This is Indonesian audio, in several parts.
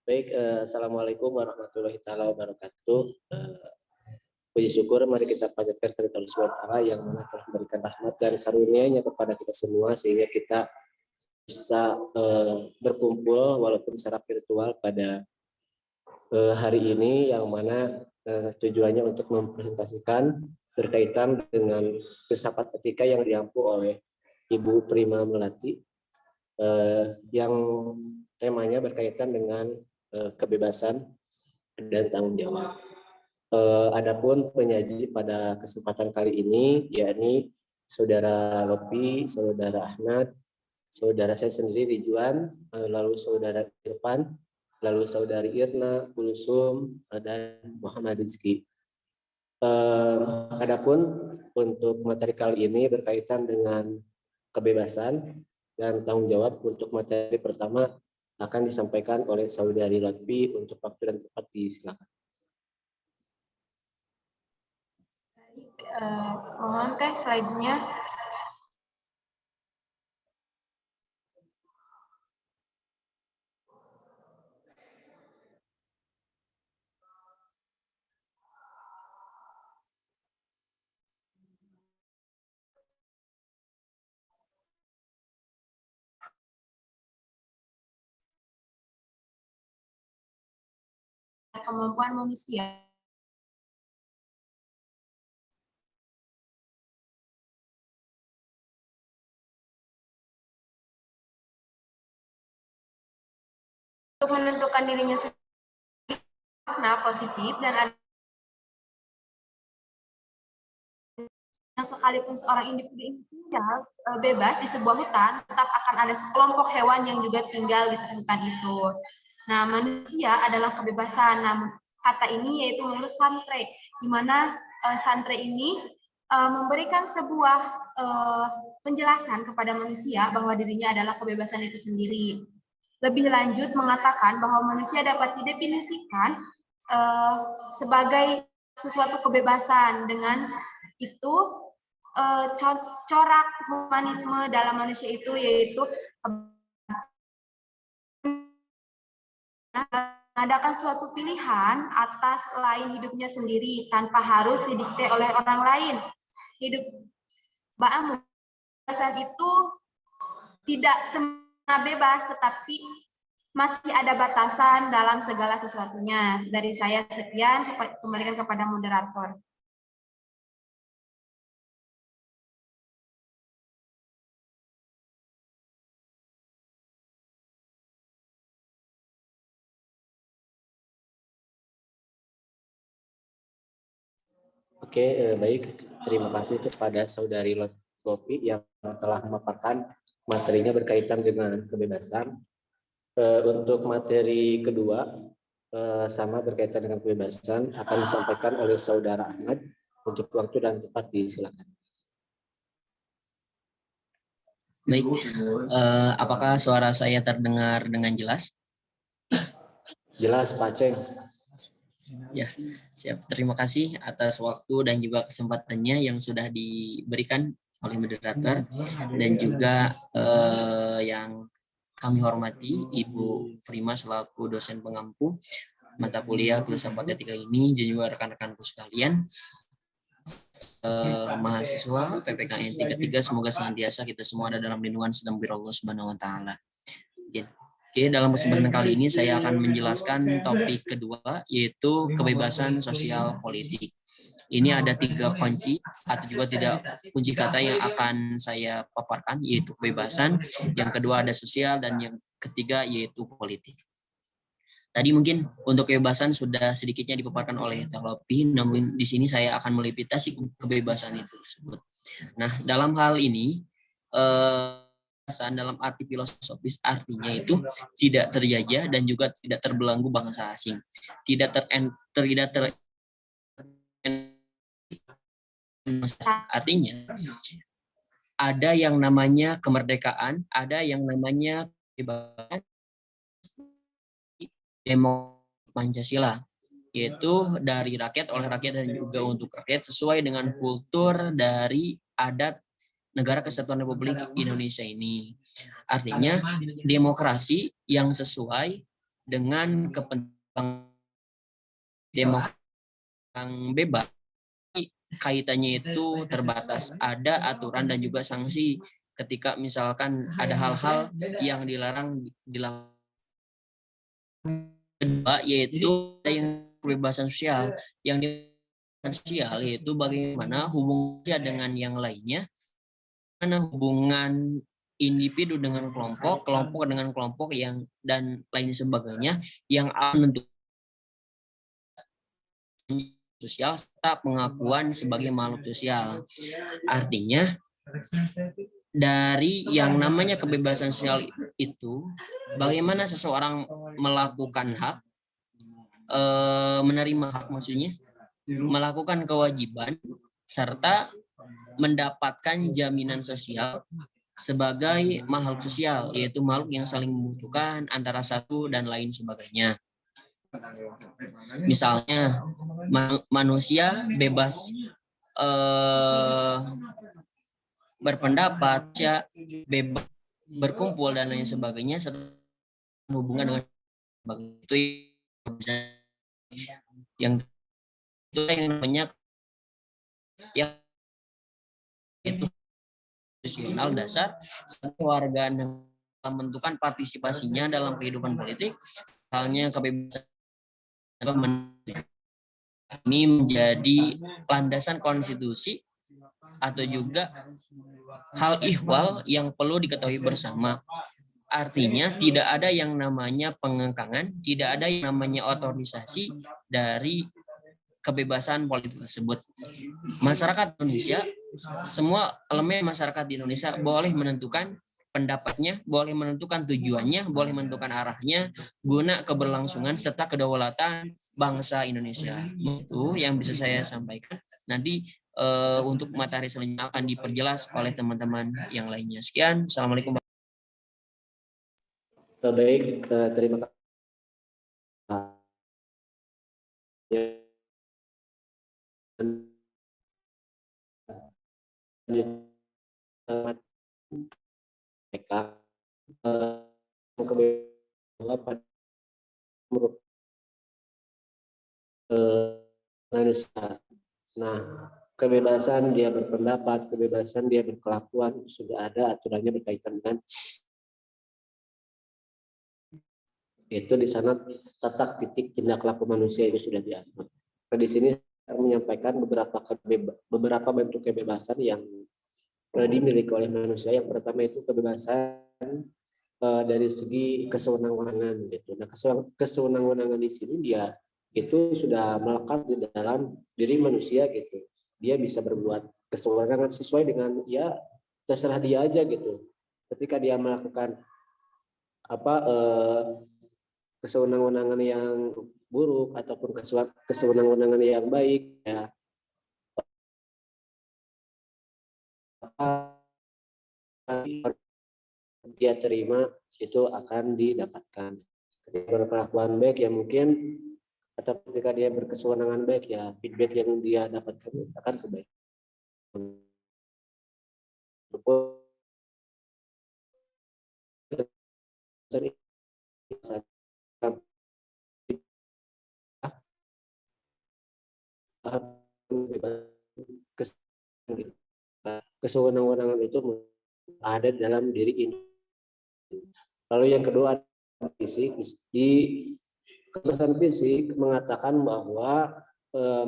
Baik, Assalamualaikum warahmatullahi taala wabarakatuh. Puji syukur mari kita panjatkan kepada Allah Subhanahu wa taala yang mana telah memberikan rahmat dan karunia-Nya kepada kita semua sehingga kita bisa berkumpul walaupun secara virtual pada hari ini yang mana tujuannya untuk mempresentasikan berkaitan dengan filsafat etika yang diampu oleh Ibu Prima Melati yang temanya berkaitan dengan kebebasan dan tanggung jawab. Adapun penyaji pada kesempatan kali ini yakni Saudara Lopi, Saudara Ahmad, saudara saya sendiri Ridwan, lalu Saudara Irfan, lalu Saudari Irna, Kulsum, dan Muhammad Rizki. Adapun untuk materi kali ini berkaitan dengan kebebasan dan tanggung jawab. Untuk materi pertama akan disampaikan oleh Saudari Lutfi. Untuk waktu dan tempat disilakan. Mohon teh slide-nya. Kemampuan manusia untuk menentukan dirinya sendiri, makna positif dan ada sekalipun seorang individu tinggal bebas di sebuah hutan, tetap akan ada sekelompok hewan yang juga tinggal di hutan itu. Nah, manusia adalah kebebasan. Nah, kata ini yaitu menurut Santre, di mana Santre ini memberikan sebuah penjelasan kepada manusia bahwa dirinya adalah kebebasan itu sendiri. Lebih lanjut mengatakan bahwa manusia dapat didefinisikan sebagai sesuatu kebebasan. Dengan itu corak humanisme dalam manusia itu yaitu mengadakan suatu pilihan atas lain hidupnya sendiri tanpa harus didikte oleh orang lain. Hidup kebebasan itu tidak semua bebas, tetapi masih ada batasan dalam segala sesuatunya. Dari saya sekian, kembalikan kepada moderator. Oke, baik. Terima kasih kepada Saudari Lopi yang telah memaparkan materinya berkaitan dengan kebebasan. Untuk materi kedua, sama berkaitan dengan kebebasan, akan disampaikan oleh Saudara Ahmad. Untuk waktu dan tempat disilakan. Baik, apakah suara saya terdengar dengan jelas? Jelas, Pak Ceng. Ya, siap. Terima kasih atas waktu dan juga kesempatannya yang sudah diberikan oleh moderator dan juga yang kami hormati Ibu Prima selaku dosen pengampu mata kuliah filsafat etika ini, dan juga rekan-rekanku sekalian, mahasiswa PPKN 33, semoga senantiasa kita semua ada dalam lindungan sedang Allah Subhanahu wa taala. Oke, dalam kesempatan kali ini saya akan menjelaskan topik kedua, yaitu kebebasan sosial politik. Ini ada 3 kunci atau juga tidak kunci kata yang akan saya paparkan, yaitu kebebasan, yang kedua ada sosial, dan yang ketiga yaitu politik. Tadi mungkin untuk kebebasan sudah sedikitnya dipaparkan oleh Teh Lopi, namun di sini saya akan melipitasi kebebasan itu tersebut. Nah, dalam hal ini dalam arti filosofis artinya itu tidak terjajah dan juga tidak terbelenggu bangsa asing, artinya ada yang namanya kemerdekaan, ada yang namanya kebebasan demokrasi Pancasila, yaitu dari rakyat oleh rakyat dan juga untuk rakyat sesuai dengan kultur dari adat Negara Kesatuan Republik Indonesia ini. Artinya demokrasi yang sesuai dengan kepentingan demokrasi yang bebas, kaitannya itu terbatas. Ada aturan dan juga sanksi ketika misalkan ada hal-hal yang dilarang dilakukan. Kedua, yaitu yang kebebasan sosial. Yang sosial yaitu bagaimana hubungannya dengan yang lainnya, mana hubungan individu dengan kelompok, kelompok dengan kelompok yang dan lain sebagainya yang menentukan sosial serta pengakuan sebagai makhluk sosial. Artinya dari yang namanya kebebasan sosial itu bagaimana seseorang melakukan hak, menerima hak maksudnya, melakukan kewajiban serta mendapatkan jaminan sosial sebagai makhluk sosial, yaitu makhluk yang saling membutuhkan antara satu dan lain sebagainya. Misalnya manusia bebas berpendapat, bebas berkumpul dan lain sebagainya, serta hubungan dengan itu yang itu yang namanya yang itu konstitusional dasar warga negara menentukan partisipasinya dalam kehidupan politik, halnya kebebasan ini menjadi landasan konstitusi atau juga hal ihwal yang perlu diketahui bersama. Artinya tidak ada yang namanya pengengkangan, tidak ada yang namanya otorisasi dari kebebasan politik tersebut. Masyarakat Indonesia, semua elemen masyarakat di Indonesia boleh menentukan pendapatnya, boleh menentukan tujuannya, boleh menentukan arahnya guna keberlangsungan serta kedaulatan bangsa Indonesia. Itu yang bisa saya sampaikan. Nanti untuk materi selanjutnya akan diperjelas oleh teman-teman yang lainnya. Sekian, assalamualaikum. Baik, terima kasih. Nah, kebebasan dia berpendapat, kebebasan dia berkelakuan sudah ada aturannya berkaitan dengan itu di sana tatak titik tindak laku manusia itu sudah diatur. Nah, di sini saya menyampaikan beberapa bentuk kebebasan yang dimiliki oleh manusia. Yang pertama itu kebebasan dari segi kesewenang-wenangan gitu. Nah, kesewenang-wenangan di sini dia itu sudah melekat di dalam diri manusia gitu. Dia bisa berbuat kesewenangan sesuai dengan ya terserah dia aja gitu. Ketika dia melakukan kesewenang-wenangan yang buruk ataupun kesewenang-wenangan yang baik ya dia terima itu akan didapatkan. Ketika berkelakuan baik ya mungkin atau ketika dia berkesewenangan baik ya feedback yang dia dapatkan akan kebaikan. Kesewenang-wenangan itu ada dalam diri ini. Lalu yang kedua fisik. Di kebebasan fisik mengatakan bahwa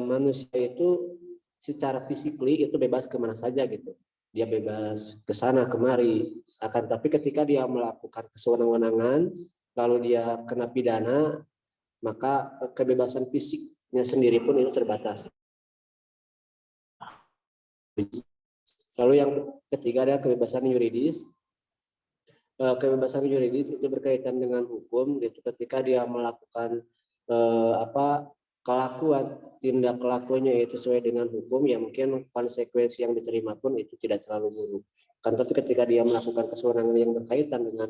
manusia itu secara fisikly itu bebas kemana saja gitu. Dia bebas ke sana kemari. Akan tapi ketika dia melakukan kesewenang-wenangan lalu dia kena pidana, maka kebebasan fisiknya sendiri pun itu terbatas. Lalu yang ketiga ada kebebasan yuridis. Kebebasan yuridis itu berkaitan dengan hukum, yaitu ketika dia melakukan kelakuan, tindak kelakuannya itu sesuai dengan hukum, ya mungkin konsekuensi yang diterima pun itu tidak terlalu buruk. Kan tapi ketika dia melakukan kesewenangan yang berkaitan dengan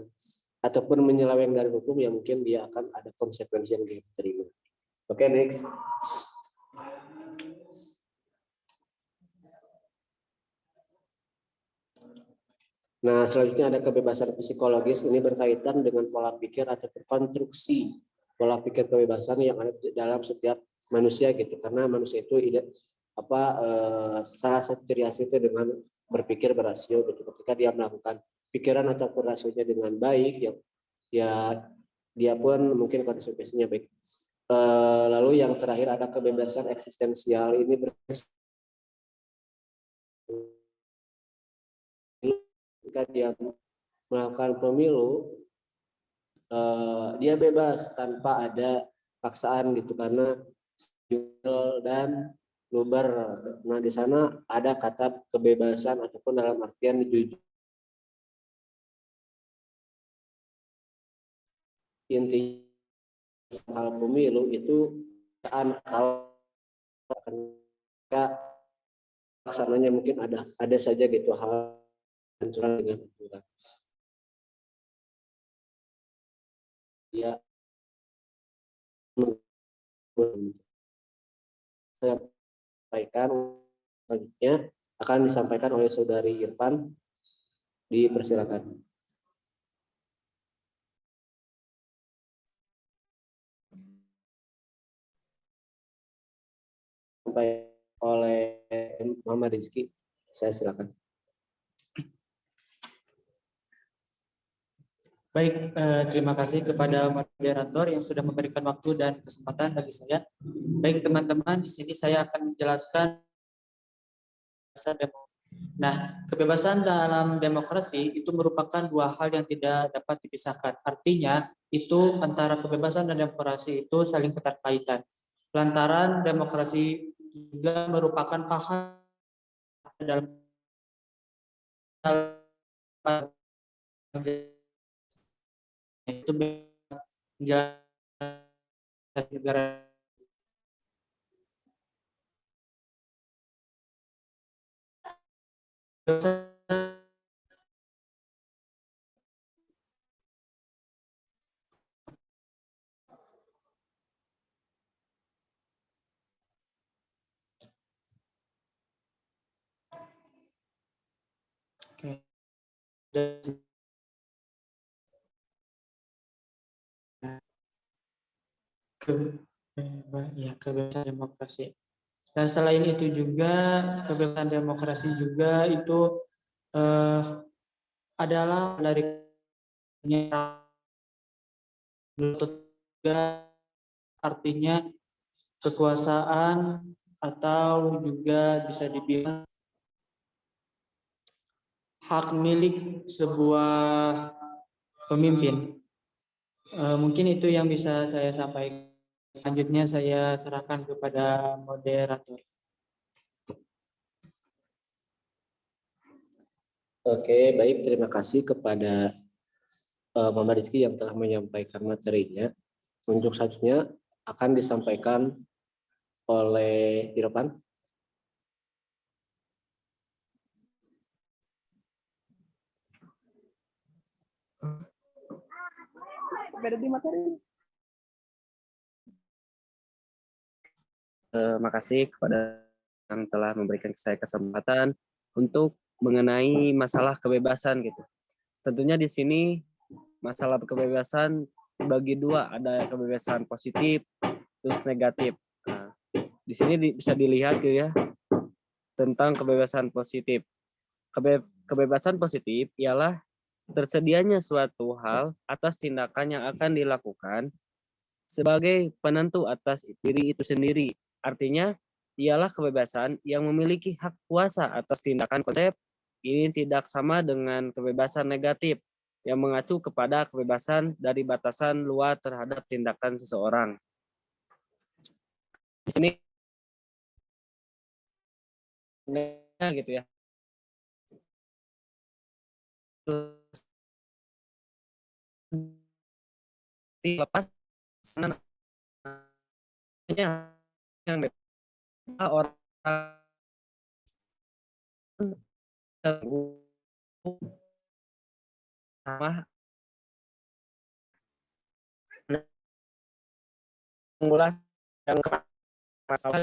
ataupun menyeleweng dari hukum, ya mungkin dia akan ada konsekuensi yang diterima. Oke, next. Nah, selanjutnya ada kebebasan psikologis. Ini berkaitan dengan pola pikir atau konstruksi pola pikir kebebasan yang ada di dalam setiap manusia gitu, karena manusia itu salah satu ciri khas itu dengan berpikir berasio gitu. Ketika dia melakukan pikiran ataupun rasionya dengan baik, ya dia pun mungkin konsekuensinya baik. Lalu yang terakhir ada kebebasan eksistensial. Ini ketika dia melakukan pemilu, dia bebas tanpa ada paksaan gitu, karena dan luber. Nah, di sana ada kata kebebasan ataupun dalam artian jujur. Inti hal pemilu itu kalau pelaksananya mungkin ada saja gitu hal dengan aturan. Ya, saya sampaikan selanjutnya akan disampaikan oleh saudari Irfan. Dipersilakan. Sampai oleh Muhammad Rizky, saya silakan. Baik, terima kasih kepada moderator yang sudah memberikan waktu dan kesempatan bagi saya. Baik teman-teman, di sini saya akan menjelaskan. Nah, kebebasan dalam demokrasi itu merupakan dua hal yang tidak dapat dipisahkan. Artinya, itu antara kebebasan dan demokrasi itu saling keterkaitan. Lantaran demokrasi juga merupakan paham dalam itu menjalankan negara. Kebebasan demokrasi. Dan selain itu juga kebebasan demokrasi juga itu adalah dari juga artinya kekuasaan atau juga bisa dibilang hak milik sebuah pemimpin. Mungkin itu yang bisa saya sampaikan. Selanjutnya saya serahkan kepada moderator. Oke, baik. Terima kasih kepada Muhammad Rizky yang telah menyampaikan materinya. Untuk selanjutnya akan disampaikan oleh Irfan. Terima kasih kepada yang telah memberikan saya kesempatan untuk mengenai masalah kebebasan gitu. Tentunya di sini masalah kebebasan dibagi dua, ada kebebasan positif terus negatif. Nah, di sini bisa dilihat gitu ya tentang kebebasan positif. Kebebasan positif ialah tersedianya suatu hal atas tindakan yang akan dilakukan sebagai penentu atas diri itu sendiri. Artinya, ialah kebebasan yang memiliki hak kuasa atas tindakan. Konsep ini tidak sama dengan kebebasan negatif yang mengacu kepada kebebasan dari batasan luar terhadap tindakan seseorang. Di sini gitu ya. Lepas yang orang sama mengulas yang masalah